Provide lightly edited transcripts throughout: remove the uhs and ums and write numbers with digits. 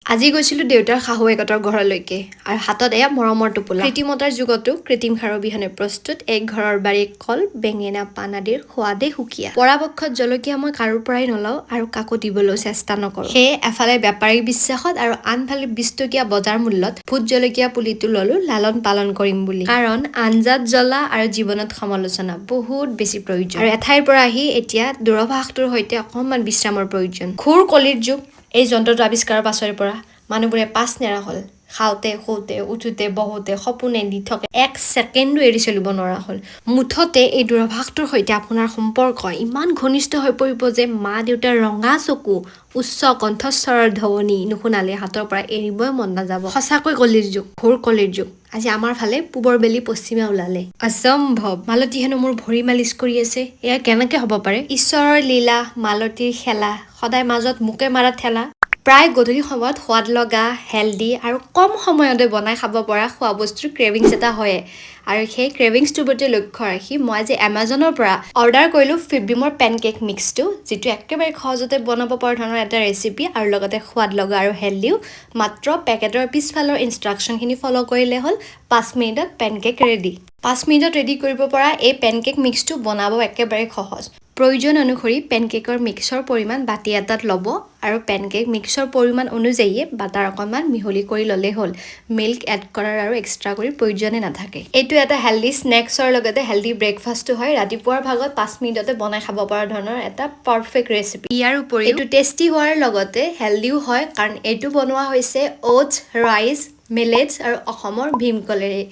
আজি গৈছিলো দেউতাৰ শাহুৱেকহঁতৰ ঘৰলৈকে আৰু হাতত এয়া মৰমৰ টোপোলা কৃত্ৰিমতাৰ যুগতো কৃত্ৰিম সাৰৰ বিহনে প্ৰস্তুত এক ঘৰৰ বাৰীৰ কল বেঙেনা পান আদিৰ সোৱাদে সুকীয়া পৰাপক্ষত জলকীয়া মই কাৰোৰ পৰাই নলওঁ আৰু কাকো দিবলৈও চেষ্টা নকৰো সেয়ে এফালে বেপাৰীৰ বিশ্বাসত আৰু আনফালে 20 টকীয়া বজাৰ মূল্যত ভোট জলকীয়া পুলিটো ললো লালন পালন কৰিম বুলি কাৰণ আঞ্জাত জ্বলা আৰু জীৱনত সমালোচনা বহুত বেছি প্ৰয়োজন আৰু এঠাইৰ পৰা আহি এতিয়া দূৰভাষটোৰ সৈতে অকণমান বিশ্ৰামৰ প্ৰয়োজন ঘোৰ কলিৰ যুগ এই যন্ত্ৰটো আৱিষ্কাৰৰ পাছৰে পৰা মানুহবোৰে পাছ নেৰা হ'ল খাওঁতে শুওঁতে উঠোতে বহুতে সপোনে দি থাকে এক ছেকেণ্ডো এৰি চলিব নোৱাৰা হ'ল মুঠতে এই দূৰভাষটোৰ সৈতে আপোনাৰ সম্পৰ্ক ইমান ঘনিষ্ঠ হৈ পৰিব যে মা দেউতাৰ ৰঙা চকু উচ্চ কণ্ঠস্বৰৰ ধ্বনি নুশুনালে হাতৰ পৰা এৰিবই মন নাযাব সঁচাকৈ কলিৰ যুগ ঘোৰ কলিৰ যুগ আজি আমাৰ ফালে পূবৰ বেলি পশ্চিমে ওলালে অসম্ভৱ মালতী হেনো মোৰ ভৰি মালিচ কৰি আছে এয়া কেনেকে হ'ব পাৰে ঈশ্বৰৰ লীলা মালতীৰ খেলা সদায় মাজত মোকে মাৰা ঠেলা প্ৰায় গধূলি সময়ত সোৱাদ লগা হেল্ডি আৰু কম সময়তে বনাই খাব পৰা খোৱা বস্তুৰ ক্ৰেভিংছ এটা হয় আৰু সেই ক্ৰেভিংছটোৰ প্ৰতি লক্ষ্য ৰাখি মই আজি এমাজনৰ পৰা অৰ্ডাৰ কৰিলোঁ ফিটবিমৰ পেনকেক মিক্সটো যিটো একেবাৰে সহজতে বনাব পৰা ধৰণৰ এটা ৰেচিপি আৰু লগতে সোৱাদ লগা আৰু হেল্ডিও মাত্ৰ পেকেটৰ পিছফালৰ ইনষ্ট্ৰাকশ্যনখিনি ফ'ল' কৰিলে হ'ল 5 মিনিটত পেনকেক ৰেডি 5 মিনিটত ৰেডি কৰিব পৰা এই পেনকেক মিক্সটো বনাব একেবাৰে সহজ প্ৰয়োজন অনুসৰি পেনকেকৰ মিক্সৰ পৰিমাণ বাতি এটাত ল'ব আৰু পেনকেক মিক্সৰ পৰিমাণ অনুযায়ী বাটাৰ অকণমান মিহলি কৰি ল'লে হ'ল মিল্ক এড কৰাৰ আৰু এক্সট্ৰা কৰি প্ৰয়োজনে নাথাকে এইটো এটা হেল্ডি স্নেক্সৰ লগতে হেল্ডি ব্ৰেকফাষ্টো হয় ৰাতিপুৱাৰ ভাগত 5 মিনিটতে বনাই খাব পৰা ধৰণৰ এটা পাৰফেক্ট ৰেচিপি ইয়াৰ উপৰি এইটো টেষ্টি হোৱাৰ লগতে হেল্ডিও হয় কাৰণ এইটো বনোৱা হৈছে অ'টছ ৰাইচ মিলেটছ আৰু অসমৰ ভীমকলেৰে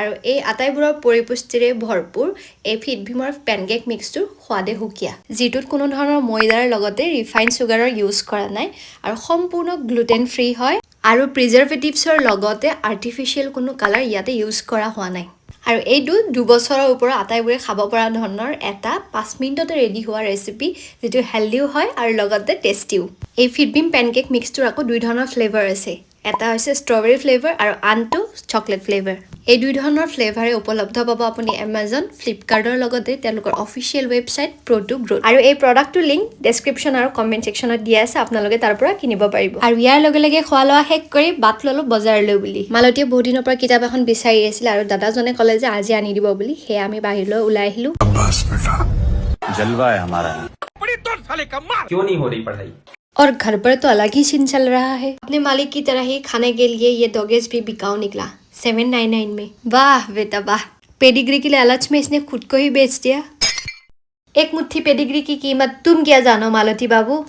আৰু এই আটাইবোৰৰ পৰিপুষ্টিৰে ভৰপূৰ এই ফিটবিমৰ পেনকেক মিক্সটোৰ সোৱাদে সুকীয়া যিটোত কোনো ধৰণৰ ময়দাৰ লগতে ৰিফাইন চুগাৰৰ ইউজ কৰা নাই আৰু সম্পূৰ্ণ গ্লুটেন ফ্ৰী হয় আৰু প্ৰিজাৰ্ভেটিভছৰ লগতে আৰ্টিফিচিয়েল কোনো কালাৰ ইয়াতে ইউজ কৰা হোৱা নাই আৰু এইটো 2 বছৰৰ ওপৰত আটাইবোৰে খাব পৰা ধৰণৰ এটা 5 মিনিটতে ৰেডি হোৱা ৰেচিপি যিটো হেল্ডিও হয় আৰু লগতে টেষ্টিও এই ফিটবিম পেনকেক মিক্সটোৰ আকৌ 2 ধৰণৰ ফ্লেভাৰ আছে এটা হৈছে ষ্ট্ৰবেৰী ফ্লেভাৰ আৰু আনটো চকলেট ফ্লেভাৰ এই 2 ধৰণৰ ফ্লেভাৰে উপলব্ধ পাব আপুনি এমাজন ফ্লিপকাৰ্টৰ লগতে তেওঁলোকৰ অফিচিয়েল ৱেবছাইট প্ৰ'টু গ্ৰ' আৰু এই প্ৰডাক্টটোৰ লিংক ডেছক্ৰিপশ্যন আৰু কমেণ্ট ছেকশ্যনত দিয়া আছে আপোনালোকে তাৰ পৰা কিনিব পাৰিব আৰু ইয়াৰ লগে লগে খোৱা লোৱা শেষ কৰি বাট ল'লোঁ বজাৰলৈ বুলি মালতীয়ে বহুত দিনৰ পৰা কিতাপ এখন বিচাৰি আছিল আৰু দাদাজনে ক'লে যে আজি আনি দিব বুলি সেয়া আমি বাহিৰলৈ ওলাই আহিলোঁ जलवा है हमारा क्यों नहीं हो रही पढ़ाई और घर पर तो अलग ही सीन चल रहा है अपने मालिक की तरह ही खाने के लिए ये डॉगेज भी बिकाऊ निकला 799 में वाह बेटा वाह पेडिग्री के लालच में इसने खुद को ही बेच दिया एक मुट्ठी पेडिग्री की कीमत तुम क्या जानो मालती बाबू